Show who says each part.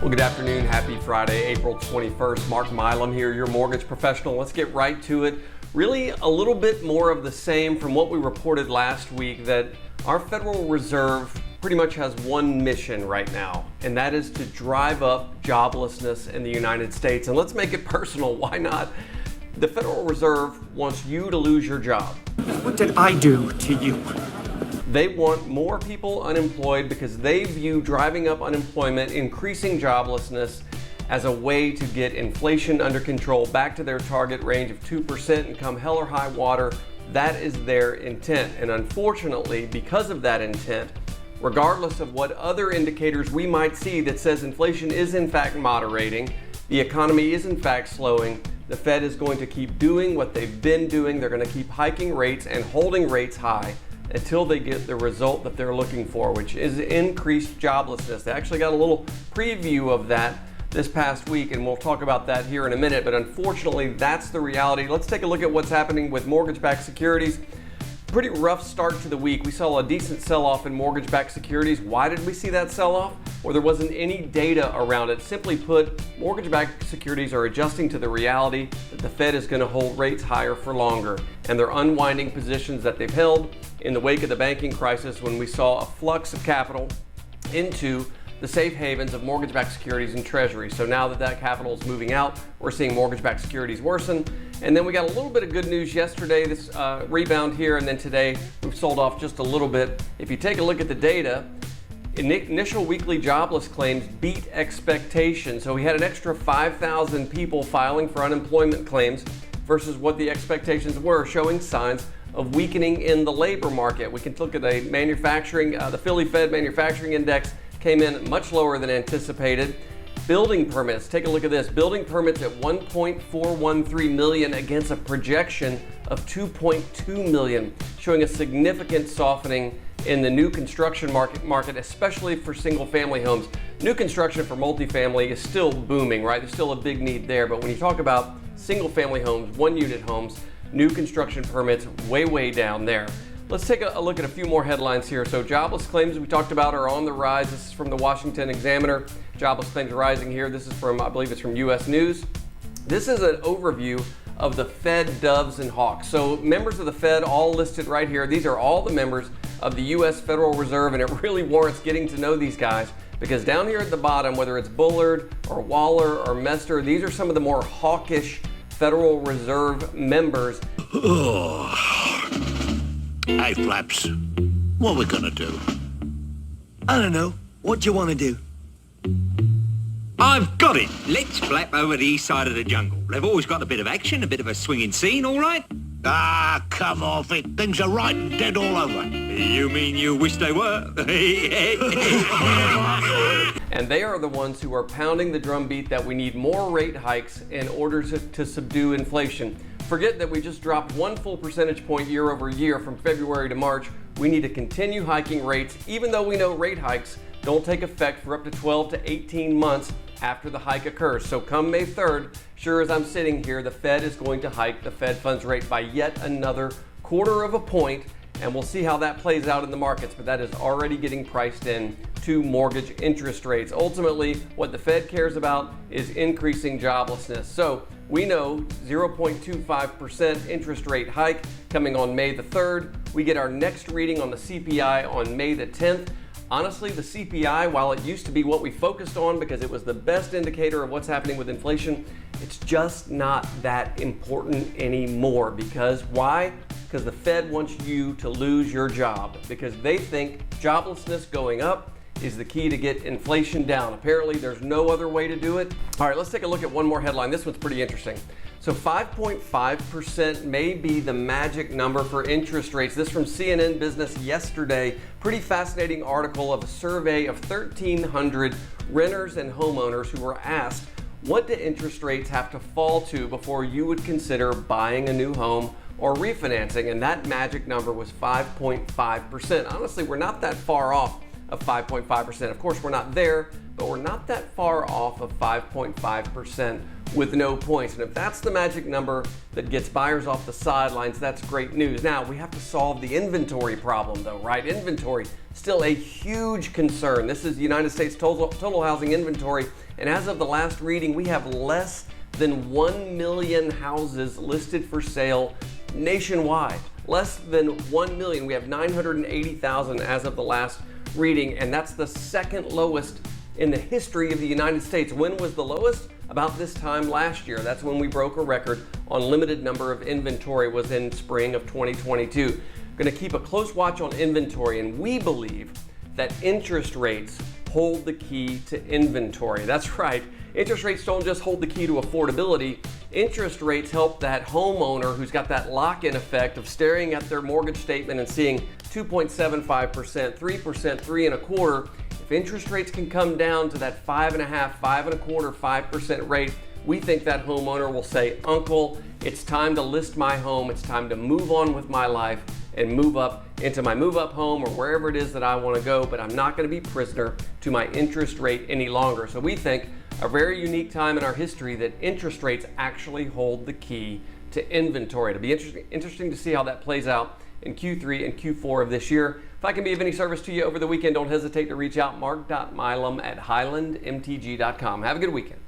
Speaker 1: Well, good afternoon. Happy Friday, April 21st. Mark Milam here, your mortgage professional. Let's get right to it. Really a little bit more of the same from what we reported last week, that our Federal Reserve pretty much has one mission right now, and that is to drive up joblessness in the United States. And let's make it personal. Why not? The Federal Reserve wants you to lose your job.
Speaker 2: What did I do to you?
Speaker 1: They want more people unemployed because they view driving up unemployment, increasing joblessness, as a way to get inflation under control, back to their target range of 2%, and come hell or high water. That is their intent. And unfortunately, because of that intent, regardless of what other indicators we might see that says inflation is in fact moderating, the economy is in fact slowing, the Fed is going to keep doing what they've been doing. They're going to keep hiking rates and holding rates high until they get the result that they're looking for, which is increased joblessness. They actually got a little preview of that this past week, and we'll talk about that here in a minute. But unfortunately, that's the reality. Let's take a look at what's happening with mortgage-backed securities. Pretty rough start to the week. We saw a decent sell-off in mortgage-backed securities. Why did we see that sell-off? Well, there wasn't any data around it. Simply put, mortgage-backed securities are adjusting to the reality that the Fed is going to hold rates higher for longer, and they're unwinding positions that they've held in the wake of the banking crisis, when we saw a flux of capital into the safe havens of mortgage-backed securities and treasuries. So now that that capital is moving out, we're seeing mortgage-backed securities worsen. And then we got a little bit of good news yesterday, this rebound here, and then today we've sold off just a little bit. If you take a look at the data, initial weekly jobless claims beat expectations. So we had an extra 5,000 people filing for unemployment claims versus what the expectations were, showing signs of weakening in the labor market. We can look at a manufacturing, the Philly Fed Manufacturing Index came in much lower than anticipated. Building permits, take a look at this. Building permits at 1.413 million against a projection of 2.2 million, showing a significant softening in the new construction market, especially for single family homes. New construction for multifamily is still booming, right? There's still a big need there. But when you talk about single family homes, one unit homes, new construction permits way down there. Let's take a look at a few more headlines here. So jobless claims we talked about are on the rise. This is from the Washington Examiner. Jobless claims rising here. This is from, I believe it's from US News. This is an overview of the Fed doves and hawks. So members of the Fed all listed right here. These are all the members of the US Federal Reserve, and it really warrants getting to know these guys, because down here at the bottom, whether it's Bullard or Waller or Mester, these are some of the more hawkish Federal Reserve members.
Speaker 3: Hey, Flaps, what we gonna do?
Speaker 4: I don't know. What do you want to do?
Speaker 3: I've got it. Let's flap over the east side of the jungle. They've always got a bit of action, a bit of a swinging scene, all right? Ah, come off it. Things are right and dead all over. You mean you wish they were?
Speaker 1: And they are the ones who are pounding the drumbeat that we need more rate hikes in order to subdue inflation. Forget that we just dropped 1 full percentage point year over year from February to March. We need to continue hiking rates, even though we know rate hikes don't take effect for up to 12 to 18 months after the hike occurs. So come May 3rd, sure as I'm sitting here, the Fed is going to hike the Fed funds rate by yet another 1/4 point, and we'll see how that plays out in the markets, but that is already getting priced in to mortgage interest rates. Ultimately, what the Fed cares about is increasing joblessness. So we know 0.25% interest rate hike coming on May the 3rd. We get our next reading on the CPI on May the 10th. Honestly, the CPI, while it used to be what we focused on because it was the best indicator of what's happening with inflation, it's just not that important anymore. Because why? Because the Fed wants you to lose your job, because they think joblessness going up is the key to get inflation down. Apparently, there's no other way to do it. All right, let's take a look at one more headline. This one's pretty interesting. So 5.5% may be the magic number for interest rates. This from CNN Business yesterday. Pretty fascinating article of a survey of 1,300 renters and homeowners who were asked, what do interest rates have to fall to before you would consider buying a new home or refinancing? And that magic number was 5.5%. Honestly, we're not that far off of 5.5%. Of course, we're not there, but we're not that far off of 5.5% with no points. And if that's the magic number that gets buyers off the sidelines, that's great news. Now, we have to solve the inventory problem though, right? Inventory, still a huge concern. This is the United States total housing inventory And as of the last reading, we have less than 1 million houses listed for sale nationwide. Less than 1 million. We have 980,000 as of the last reading, and that's the second lowest in the history of the United States. When was the lowest? About this time last year. That's when we broke a record on limited number of inventory, was in spring of 2022. Going to keep a close watch on inventory, and we believe that interest rates hold the key to inventory. That's right. Interest rates don't just hold the key to affordability. Interest rates help that homeowner who's got that lock-in effect of staring at their mortgage statement and seeing 2.75%, 3%, 3.25%. If interest rates can come down to that 5.5%, 5.25%, 5% rate, we think that homeowner will say, "Uncle, it's time to list my home. It's time to move on with my life and move up into my move-up home or wherever it is that I want to go, but I'm not going to be prisoner to my interest rate any longer." So we think a very unique time in our history that interest rates actually hold the key to inventory. It'll be interesting to see how that plays out in Q3 and Q4 of this year. If I can be of any service to you over the weekend, don't hesitate to reach out, mark.milam@highlandmtg.com. Have a good weekend.